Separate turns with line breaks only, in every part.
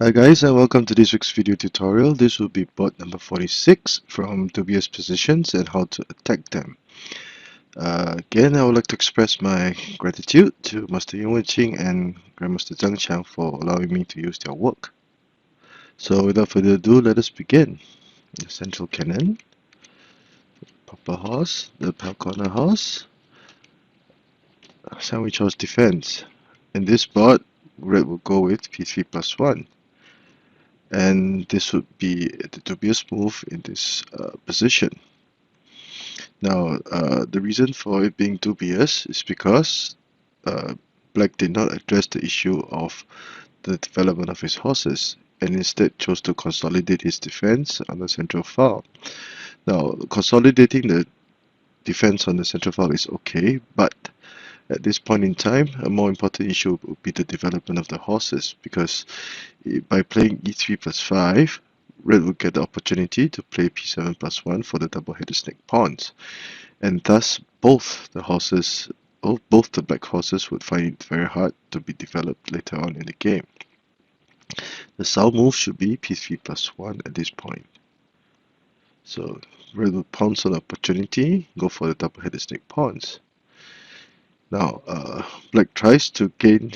Hi guys, and welcome to this week's video tutorial. This will be bot number 46 from Dubious Positions and how to attack them. Again, I would like to express my gratitude to Master Xiangqi and Grandmaster Xiangqi for allowing me to use their work. So without further ado, let us begin. The central cannon, Papa horse, the pal corner horse, sandwich horse defense. In this bot, red will go with p3 plus 1. And this would be the dubious move in this position. Now, the reason for it being dubious is because Black did not address the issue of the development of his horses and instead chose to consolidate his defense on the central file. Now, consolidating the defense on the central file is okay, but at this point in time, a more important issue would be the development of the horses, because by playing e3 plus 5, Red would get the opportunity to play p7 plus 1 for the double-headed snake pawns, and thus both the black horses would find it very hard to be developed later on in the game. The sound move should be p3 plus 1 at this point. So Red would pounce on the opportunity, go for the double-headed snake pawns. Now, Black tries to gain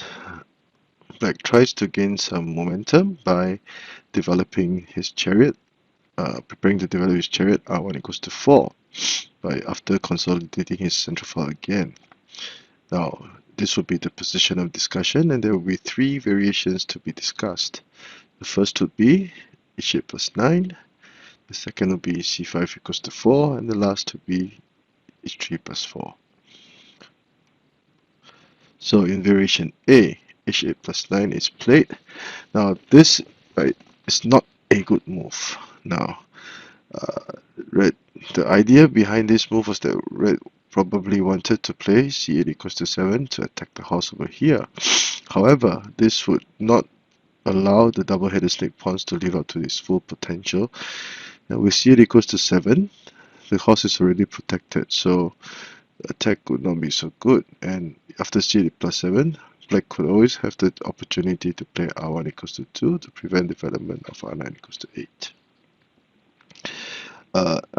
some momentum by developing his chariot, preparing to develop his chariot r1 equals to 4 after consolidating his central file again. Now, this will be the position of discussion, and there will be 3 variations to be discussed. The first would be h8 plus 9, the second would be c5 equals to 4, and the last would be h3 plus 4. So in variation A, h8 plus 9 is played. Now this is not a good move. Now, the idea behind this move was that Red probably wanted to play c8 equals to 7 to attack the horse over here. However, this would not allow the double-headed snake pawns to live up to its full potential. Now with c8 equals to 7, the horse is already protected, so attack would not be so good, and after c8 plus 7, Black could always have the opportunity to play r1 equals to 2 to prevent development of r9 equals to 8.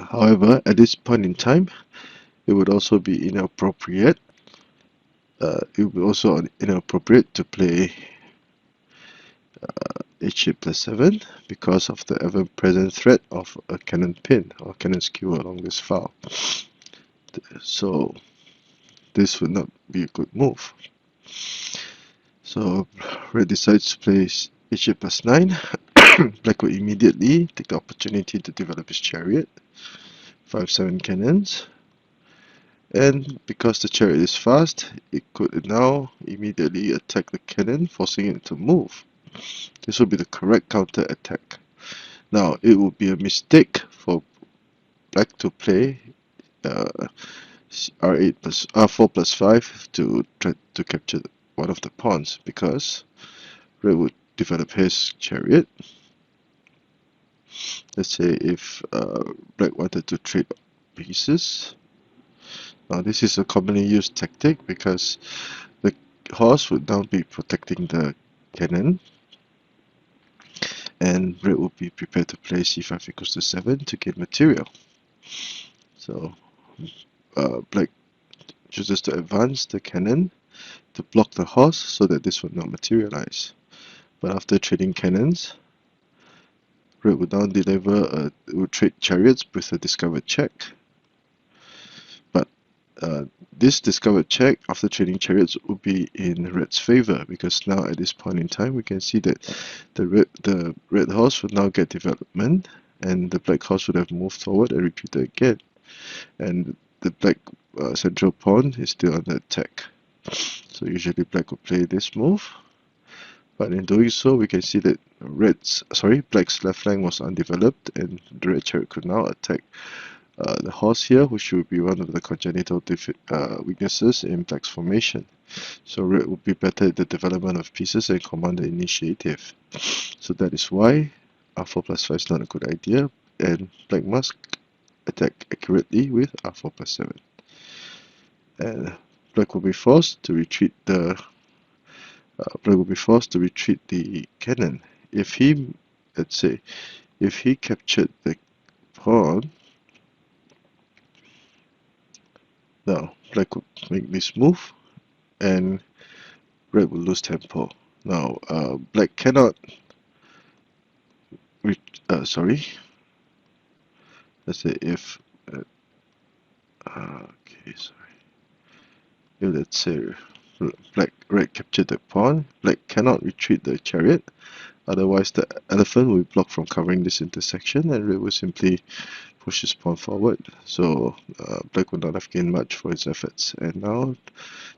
However, at this point in time, it would also be inappropriate. It would be also inappropriate to play h8 plus 7 because of the ever-present threat of a cannon pin or cannon skewer along this file. So this would not be a good move. So Red decides to play h8 plus 9. Black will immediately take the opportunity to develop his chariot. 5-7 cannons. And because the chariot is fast, it could now immediately attack the cannon, forcing it to move. This will be the correct counter attack. Now, it would be a mistake for Black to play r4 plus 5 to try to capture one of the pawns, because Red would develop his chariot. Let's say if Black wanted to trade pieces. Now this is a commonly used tactic because the horse would now be protecting the cannon, and Red would be prepared to play c5 equals to 7 to gain material. So Black chooses to advance the cannon to block the horse so that this would not materialize. But after trading cannons, Red would now would trade chariots with a discovered check. But this discovered check after trading chariots would be in Red's favor, because now at this point in time we can see that the red horse would now get development, and the black horse would have moved forward and repeated again, and the black central pawn is still under attack. So usually Black would play this move, but in doing so we can see that Black's left flank was undeveloped, and the red chariot could now attack the horse here, which should be one of the congenital weaknesses in Black's formation. So Red would be better at the development of pieces and command the initiative. So that is why r4 plus 5 is not a good idea, and Black must attack accurately with r4 plus 7. And Black will be forced to retreat the cannon if he, let's say, if he captured the pawn, now black would make this move, and red will lose tempo. Now, black cannot, sorry, let's say if, okay, sorry, if let's say red captured the pawn, black cannot retreat the chariot, otherwise the elephant will be blocked from covering this intersection, and red will simply push his pawn forward. So black would not have gained much for his efforts, and now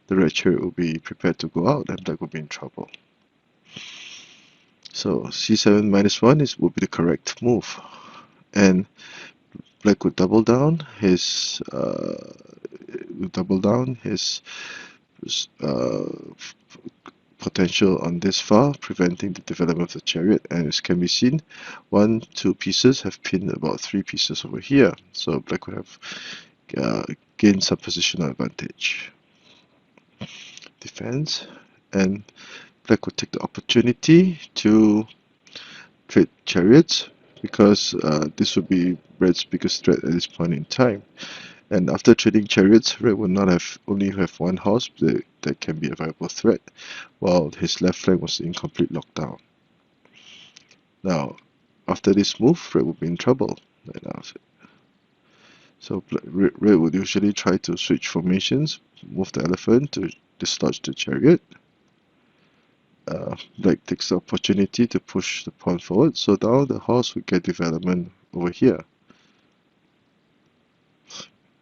the red chariot will be prepared to go out, and black will be in trouble. So c7 minus 1 would be the correct move, and black would double down his potential on this far, preventing the development of the chariot. And as can be seen, 2 pieces have pinned about 3 pieces over here, so black would have gained some positional advantage. Defense, and black would take the opportunity to trade chariots, because this would be red's biggest threat at this point in time. And after trading chariots, red would not have only have one horse that can be a viable threat, while his left flank was in complete lockdown. Now, after this move, red would be in trouble. So red would usually try to switch formations, move the elephant to dislodge the chariot. Black takes the opportunity to push the pawn forward, so now the horse would get development over here.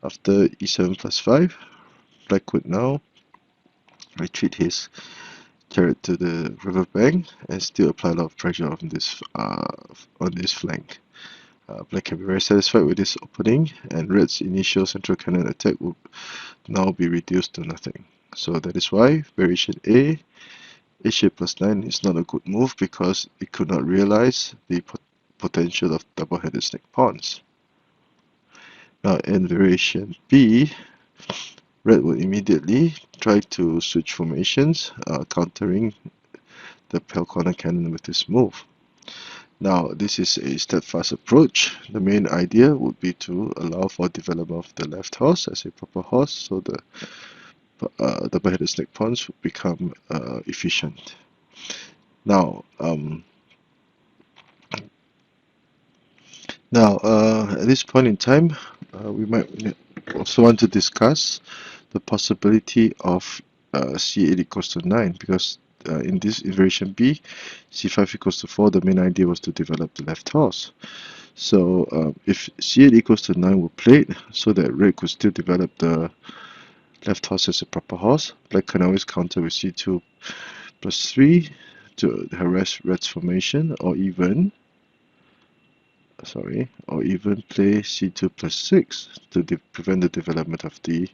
After e7 plus 5, black would now retreat his chariot to the riverbank and still apply a lot of pressure on this flank. Black can be very satisfied with this opening, and red's initial central cannon attack will now be reduced to nothing. So that is why variation A, h8 plus 9 is not a good move, because it could not realize the potential of double-headed snake pawns. Now in variation B, red will immediately try to switch formations, countering the pale corner cannon with this move. Now this is a steadfast approach. The main idea would be to allow for development of the left horse as a proper horse, so the double-headed snake pawns would become efficient. Now, at this point in time, we might also want to discuss the possibility of c8 equals to 9, because in variation B, c5 equals to 4, the main idea was to develop the left horse. So if c8 equals to 9 were played, so that red could still develop the left horse as a proper horse, black can always counter with c2 plus 3 to harass red's formation, or even play c2 plus 6 to prevent the development of the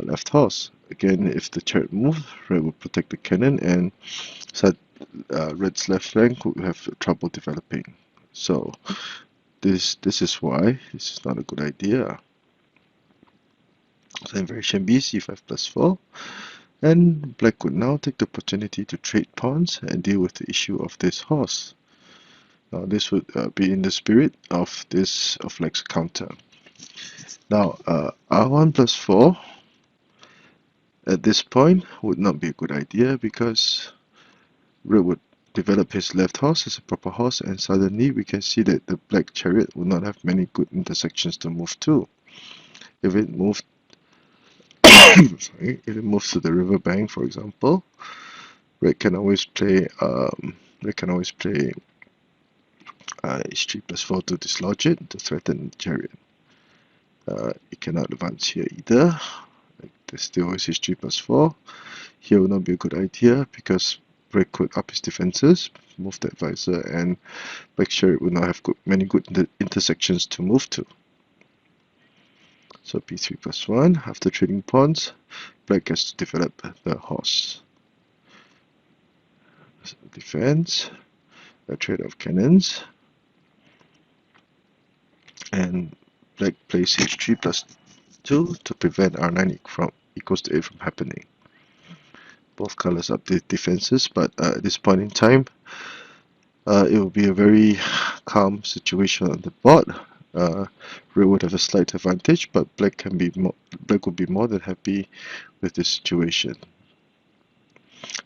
left horse. Again, if the chariot moved, red would protect the cannon, and red's left flank would have trouble developing. So this is why this is not a good idea. So in variation B, c5 plus 4, and black would now take the opportunity to trade pawns and deal with the issue of this horse. Now this would be in the spirit of black's counter. Now r1 plus 4 at this point would not be a good idea, because red would develop his left horse as a proper horse, and suddenly we can see that the black chariot will not have many good intersections to move to. If it moved if it moves to the riverbank, for example, red can always play h3 plus 4 to dislodge it, to threaten the chariot. It cannot advance here either. There's still always h3 plus 4. Here will not be a good idea, because red could up his defenses, move the advisor, and black chariot will not have many good intersections to move to. So b3 plus 1. After trading pawns, black has to develop the horse. So defense, a trade of cannons, and black plays h3 plus 2 to prevent r9 equals to 8 from happening. Both colors update defenses, but at this point in time, it will be a very calm situation on the board. Red would have a slight advantage, but black would be more than happy with the situation.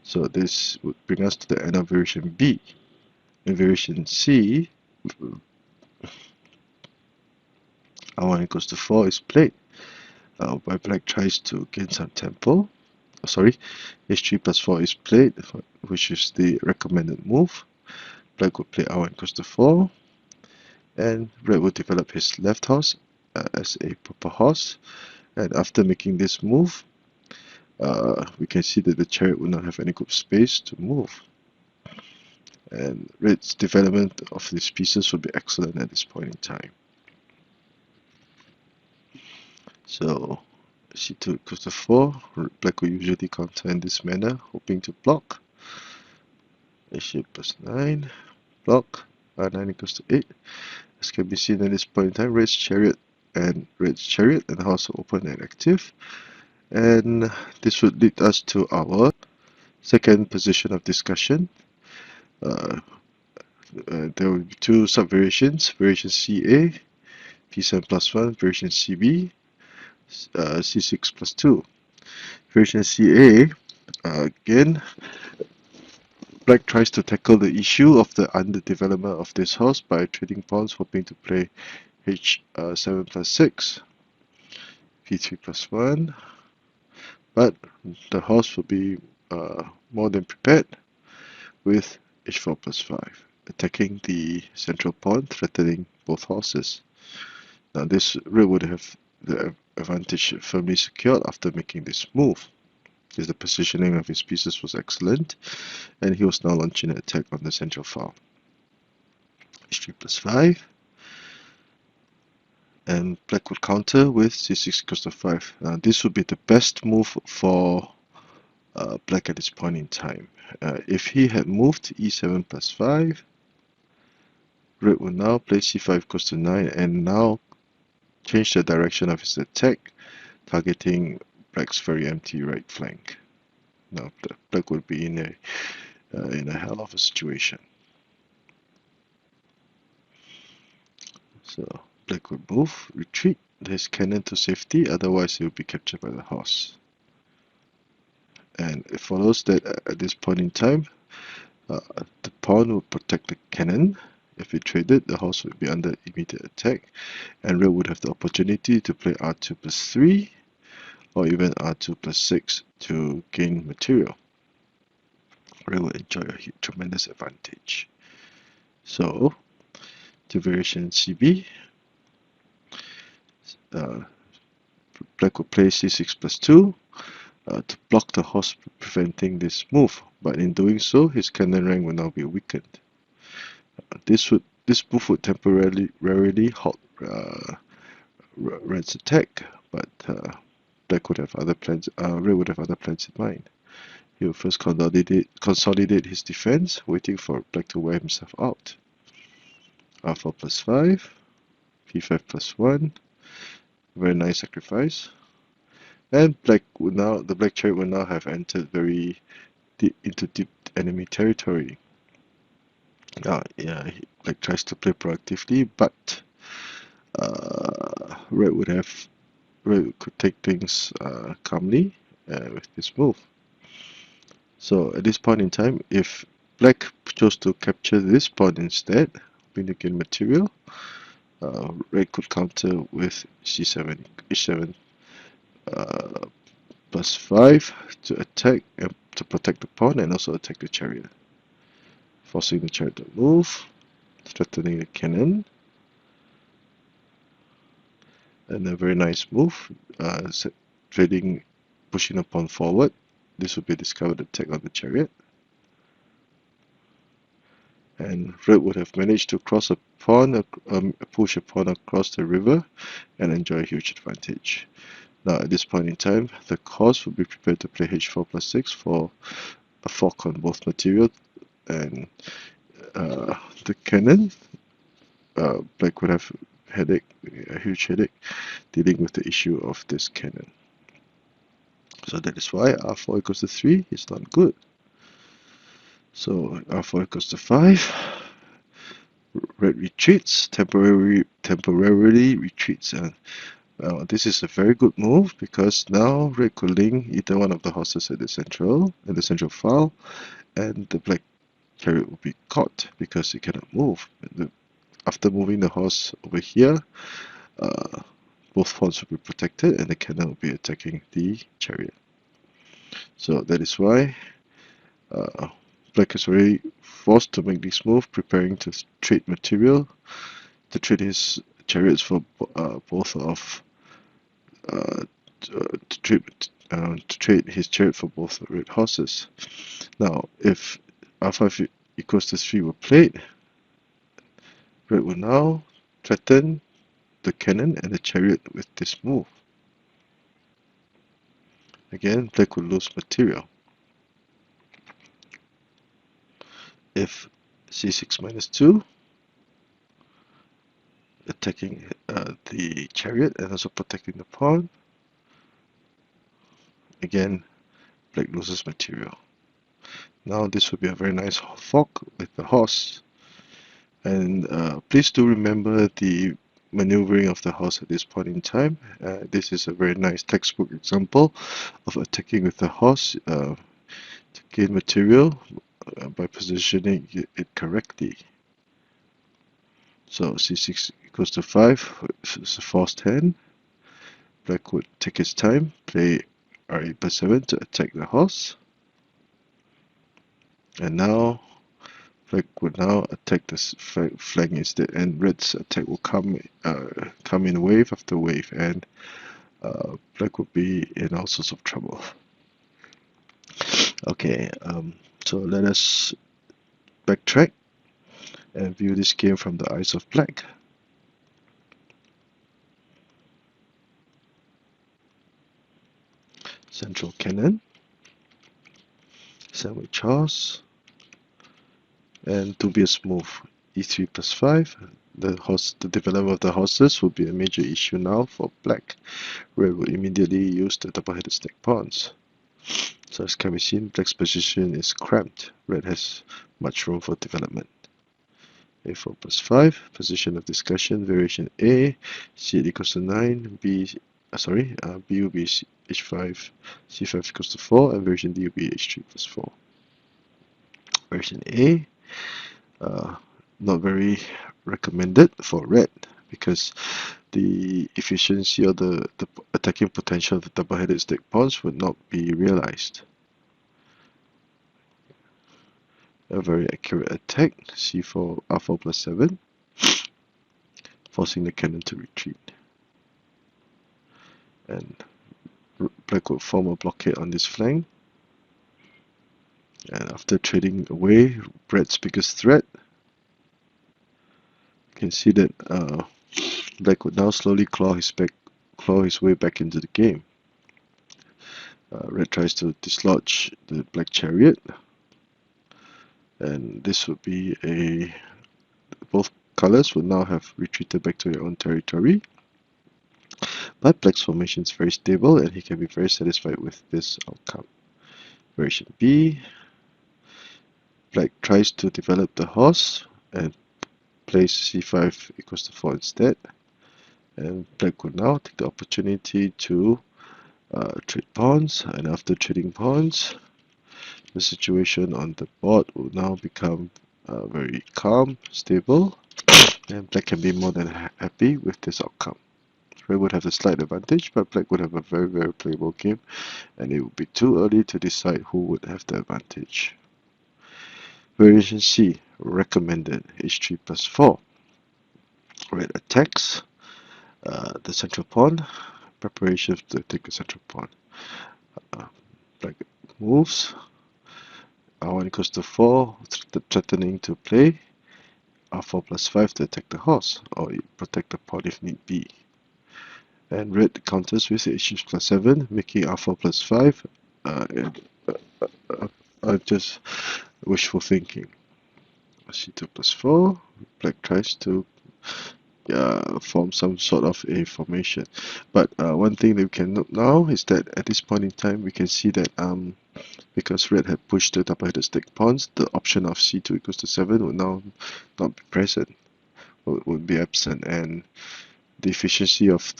So this would bring us to the end of variation B. In variation C, R1 equals to 4 is played. While black tries to gain some tempo. Sorry, H3 plus 4 is played, which is the recommended move. Black would play R1 equals to 4, and red would develop his left horse as a proper horse. And after making this move, we can see that the chariot will not have any good space to move. And red's development of these pieces will be excellent at this point in time. So C2 equals to 4, black will usually counter in this manner, hoping to block. H8 plus 9, block, R9 equals to 8. As can be seen at this point in time, red's chariot and the horse are open and active. And this would lead us to our second position of discussion. There will be two sub-variations, variation CA, P7 plus 1, variation CB, C6 plus 2. Variation CA, again, black tries to tackle the issue of the underdevelopment of this horse by trading pawns, hoping to play H7 plus 6, P3 plus 1, but the horse will be more than prepared with H4 plus 5, attacking the central pawn, threatening both horses. Now this red would have the advantage firmly secured after making this move, because the positioning of his pieces was excellent, and he was now launching an attack on the central file. H3 plus 5, and black would counter with C6 equals to 5. Now this would be the best move for black at this point in time. If he had moved E7 plus 5, red would now play C5 equals to 9 and now change the direction of his attack, targeting black's very empty right flank. Now black would be in a hell of a situation. So black would move, retreat his cannon to safety, otherwise he would be captured by the horse. And it follows that at this point in time, the pawn would protect the cannon. If it traded, the horse would be under immediate attack, and red would have the opportunity to play R2 plus 3 or even R2 plus 6 to gain material. Red would enjoy a tremendous advantage. So, to variation CB, black would play C6 plus 2 to block the horse, preventing this move, but in doing so, his cannon rank will now be weakened. This move would temporarily halt red's attack, but black would have other plans. Red would have other plans in mind. He will first consolidate his defense, waiting for black to wear himself out. R4 plus 5, P5 plus 1. Very nice sacrifice. And the black chariot will now have entered very deep into deep enemy territory. Black tries to play proactively, but red could take things calmly with this move. So at this point in time, if black chose to capture this pawn instead, hoping to gain material, red could counter with C7, H7 plus 5 to attack and to protect the pawn and also attack the chariot, forcing the chariot to move, threatening the cannon. And a very nice move, pushing a pawn forward. This would be a discovered attack on the chariot. And red would have managed to push a pawn across the river and enjoy a huge advantage. Now at this point in time, the horse would be prepared to play H4 plus 6 for a fork on both material, and the cannon, black would have a huge headache dealing with the issue of this cannon. So that is why R4 equals to 3 is not good. So R4 equals to 5, red retreats, temporarily retreats. And this is a very good move because now red could link either one of the horses at the central file, and the black chariot will be caught because it cannot move. After moving the horse over here, both pawns will be protected and the cannon will be attacking the chariot. So that is why black is already forced to make this move, preparing to trade material, to trade his chariots for both of to trade his chariot for both red horses. Now, if r5 equals to 3 were played, red will now threaten the cannon and the chariot with this move. Again, black will lose material. If c6 minus 2, attacking the chariot and also protecting the pawn, again, black loses material. Now this would be a very nice fork with the horse. And please do remember the maneuvering of the horse at this point in time. This is a very nice textbook example of attacking with the horse to gain material by positioning it correctly. So c6 equals to 5, it's a forced hand. Black would take his time, play r8 by 7 to attack the horse. And now black would now attack this flank instead, and red's attack will come in wave after wave, and black would be in all sorts of trouble. Okay, so let us backtrack and view this game from the eyes of black. Central cannon, sandwich horse, and dubious move e3 plus 5. The development of the horses will be a major issue now for black. Red will immediately use the double-headed snake pawns. So as can be seen, black's position is cramped. Red has much room for development. a4 plus 5, position of discussion, variation A, c8 equals to 9, B will be h5, c5 equals to 4, and variation D will be h3 plus 4. Variation A, not very recommended for red because the efficiency or the attacking potential of the double-headed snake pawns would not be realized. A very accurate attack, c4, r4 plus 7, forcing the cannon to retreat. And black will form a blockade on this flank. And after trading away red's biggest threat, you can see that black would now slowly claw his way back into the game. Red tries to dislodge the black chariot, and this would be both colors would now have retreated back to their own territory. But black's formation is very stable and he can be very satisfied with this outcome. Variation B, black tries to develop the horse and plays c5 equals to 4 instead. And black will now take the opportunity to trade pawns, and after trading pawns, the situation on the board will now become very calm, stable, and black can be more than happy with this outcome. Red would have a slight advantage, but black would have a very, very playable game, and it would be too early to decide who would have the advantage. Variation C, recommended, h3 plus 4. Red attacks the central pawn, preparation to take the central pawn. Black moves, r1 equals to 4, threatening to play r4 plus 5 to attack the horse, or protect the pawn if need be. And red counters with h6 plus 7, making r4 plus 5. Just wishful thinking. c2 plus 4, black tries to form some sort of a formation. But one thing that we can note now is that at this point in time, we can see that because red had pushed the double-headed snake pawns, the option of c2 equals to 7 will now not be present. would be absent, and the efficiency of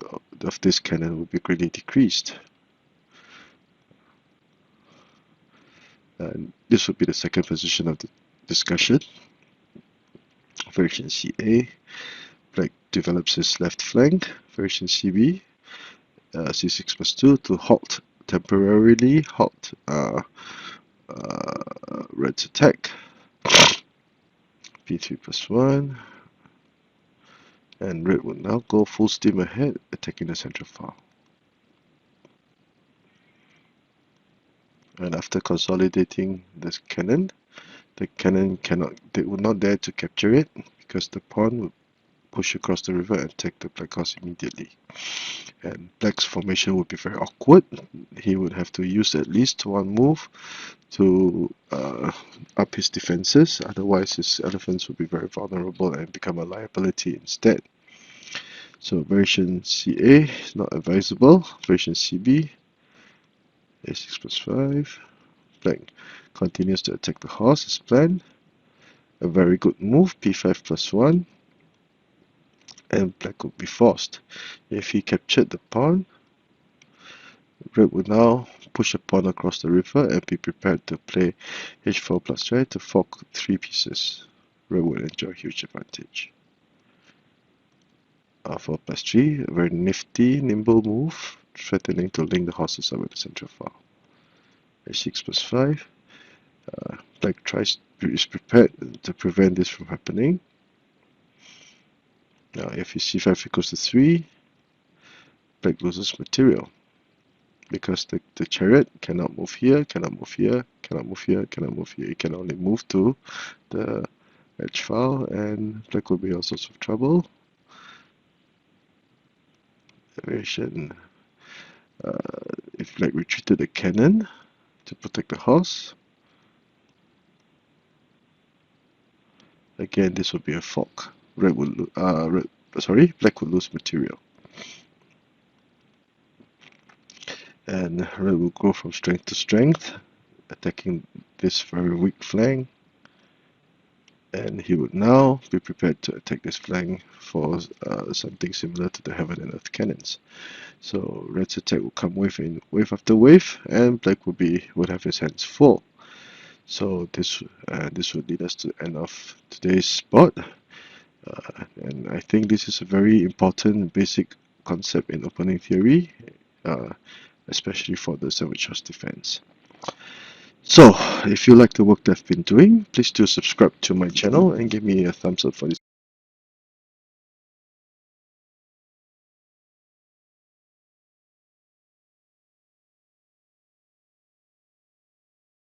this cannon would be greatly decreased. And this would be the second position of the discussion. Version CA, black develops his left flank. Version CB, C6 plus 2 to temporarily halt red's attack. P3 plus 1, and red will now go full steam ahead, attacking the central file. And after consolidating this cannon, the cannon would not dare to capture it, because the pawn would push across the river and take the black horse immediately. And black's formation would be very awkward. He would have to use at least one move to up his defenses, otherwise his elephants would be very vulnerable and become a liability instead. So version CA is not advisable. Version CB, A6 plus 5. Black continues to attack the horse as planned. A very good move, P5 plus 1. And black would be forced. If he captured the pawn, red would now push a pawn across the river and be prepared to play H4 plus 3 to fork 3 pieces. Red would enjoy huge advantage. R4 plus 3, a very nifty, nimble move, threatening to link the horses up with the central file. H6 plus 5. Black is prepared to prevent this from happening. Now, if his C5 equals to 3, black loses material, because the chariot cannot move here, cannot move here, cannot move here, cannot move here. It can only move to the edge file, and black will be all sorts of trouble. Variation. If black retreated the cannon to protect the horse, again this would be a fork. Black would lose material, and red will go from strength to strength, attacking this very weak flank. And he would now be prepared to attack this flank for something similar to the heaven and earth cannons. So red's attack will come wave after wave, and black would have his hands full. So this would lead us to the end of today's spot. And I think this is a very important basic concept in opening theory, especially for the sandwich house defense. So, if you like the work that I've been doing, please do subscribe to my channel and give me a thumbs up for this